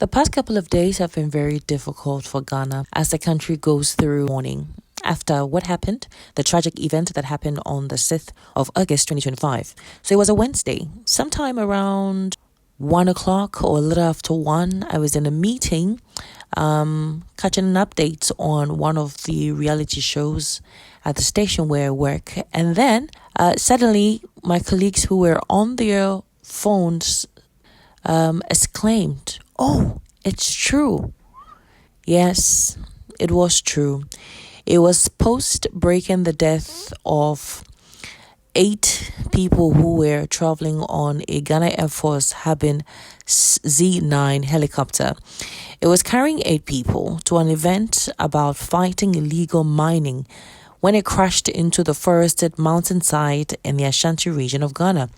The past couple of days have been very difficult for Ghana as the country goes through mourning after what happened, the tragic event that happened on the 6th of August 2025. So it was a Wednesday, sometime around 1 o'clock or a little after 1. I was in a meeting catching an update on one of the reality shows at the station where I work. And then suddenly my colleagues who were on their phones exclaimed, "Oh, it's true." Yes, it was true. It was post breaking the death of 8 people who were traveling on a Ghana Air Force Harbin Z9 helicopter. It was carrying 8 people to an event about fighting illegal mining when it crashed into the forested mountainside in the Ashanti region of Ghana.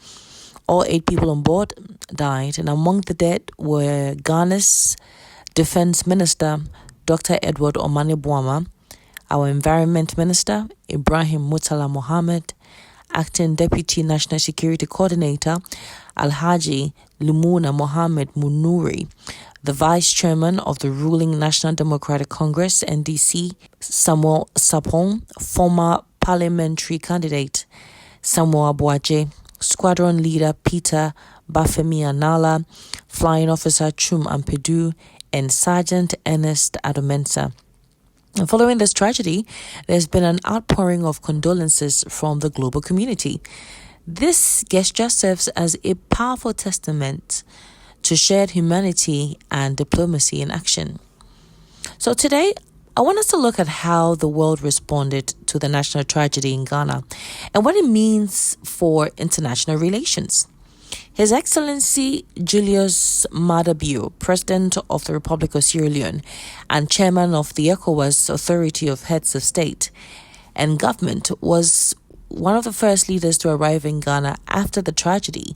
All 8 people on board died, and among the dead were Ghana's Defense Minister, Dr. Edward Omane Boama, our Environment Minister, Ibrahim Mutala Mohammed, Acting Deputy National Security Coordinator, Alhaji Lumuna Mohammed Munuri, the Vice Chairman of the ruling National Democratic Congress, NDC, Samuel Sapong, former parliamentary candidate, Samuel Abuaje, Squadron Leader Peter Bafemi Anala, Flying Officer Chum Ampedu, and Sergeant Ernest Adomensa. And following this tragedy, there's been an outpouring of condolences from the global community. This gesture serves as a powerful testament to shared humanity and diplomacy in action. So today, I want us to look at how the world responded to the national tragedy in Ghana and what it means for international relations. His Excellency Julius Maada Bio, President of the Republic of Sierra Leone and Chairman of the ECOWAS Authority of Heads of State and Government, was one of the first leaders to arrive in Ghana after the tragedy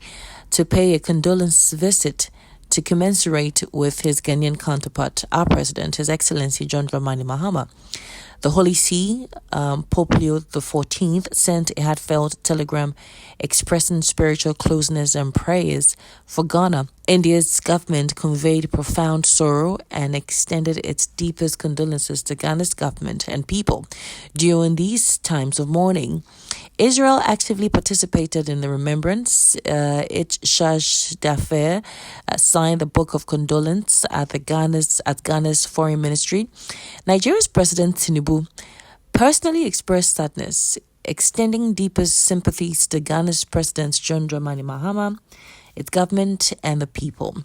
to pay a condolence visit to commensurate with his Ghanaian counterpart, our President, His Excellency John Dramani Mahama. The Holy See, Pope Leo XIV, sent a heartfelt telegram expressing spiritual closeness and prayers for Ghana. India's government conveyed profound sorrow and extended its deepest condolences to Ghana's government and people during these times of mourning. Israel actively participated in the remembrance. It Shaj Dafer signed the Book of Condolence at Ghana's Foreign Ministry. Nigeria's President Tinubu personally expressed sadness, extending deepest sympathies to Ghana's President John Dramani Mahama, its government, and the people.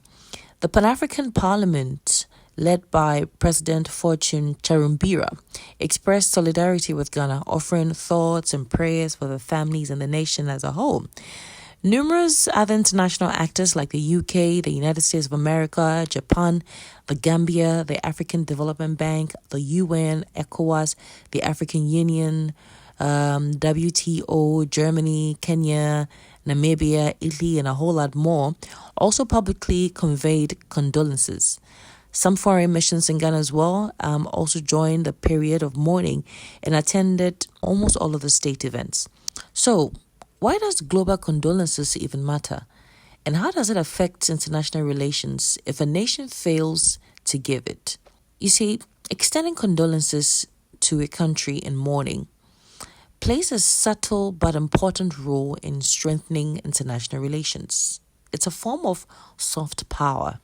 The Pan-African Parliament, led by President Fortune Charumbira, expressed solidarity with Ghana, offering thoughts and prayers for the families and the nation as a whole. Numerous other international actors like the UK, the United States of America, Japan, the Gambia, the African Development Bank, the UN, ECOWAS, the African Union, WTO, Germany, Kenya, Namibia, Italy, and a whole lot more, also publicly conveyed condolences. Some foreign missions in Ghana as well also joined the period of mourning and attended almost all of the state events. So, why does global condolences even matter? And how does it affect international relations if a nation fails to give it? You see, extending condolences to a country in mourning plays a subtle but important role in strengthening international relations. It's a form of soft power.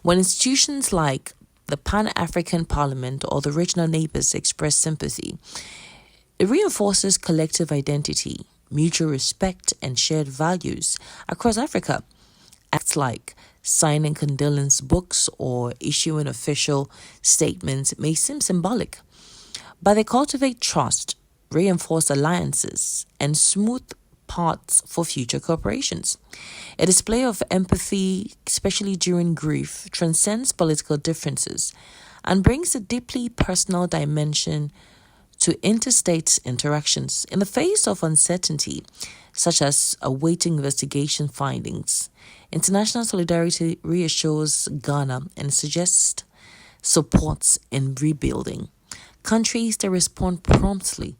When institutions like the Pan-African Parliament or the regional neighbors express sympathy, it reinforces collective identity, mutual respect, and shared values across Africa. Acts like signing condolence books or issuing official statements may seem symbolic, but they cultivate trust, reinforce alliances, and smooth paths for future cooperations. A display of empathy, especially during grief, transcends political differences and brings a deeply personal dimension to interstate interactions. In the face of uncertainty, such as awaiting investigation findings, international solidarity reassures Ghana and suggests supports in rebuilding. Countries that respond promptly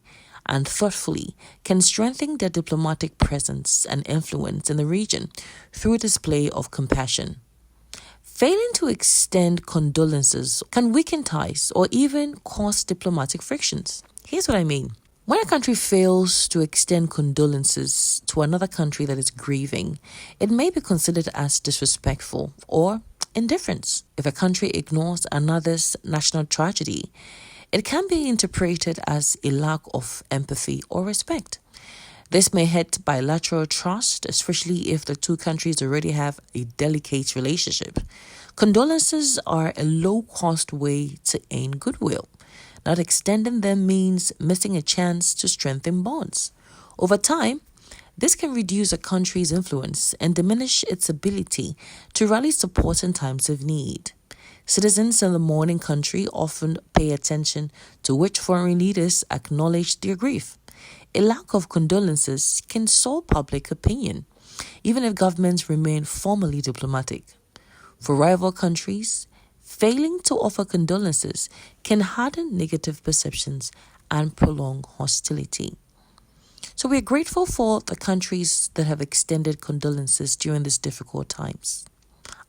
and thoughtfully can strengthen their diplomatic presence and influence in the region through display of compassion. Failing to extend condolences can weaken ties or even cause diplomatic frictions. Here's what I mean. When a country fails to extend condolences to another country that is grieving, it may be considered as disrespectful or indifference. If a country ignores another's national tragedy, it can be interpreted as a lack of empathy or respect. This may hurt bilateral trust, especially if the two countries already have a delicate relationship. Condolences are a low-cost way to earn goodwill. Not extending them means missing a chance to strengthen bonds. Over time, this can reduce a country's influence and diminish its ability to rally support in times of need. Citizens in the mourning country often pay attention to which foreign leaders acknowledge their grief. A lack of condolences can sour public opinion, even if governments remain formally diplomatic. For rival countries, failing to offer condolences can harden negative perceptions and prolong hostility. So we're grateful for the countries that have extended condolences during these difficult times.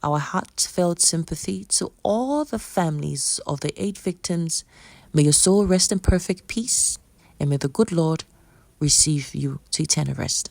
Our heartfelt sympathy to all the families of the 8 victims. May your soul rest in perfect peace, and may the good Lord receive you to eternal rest.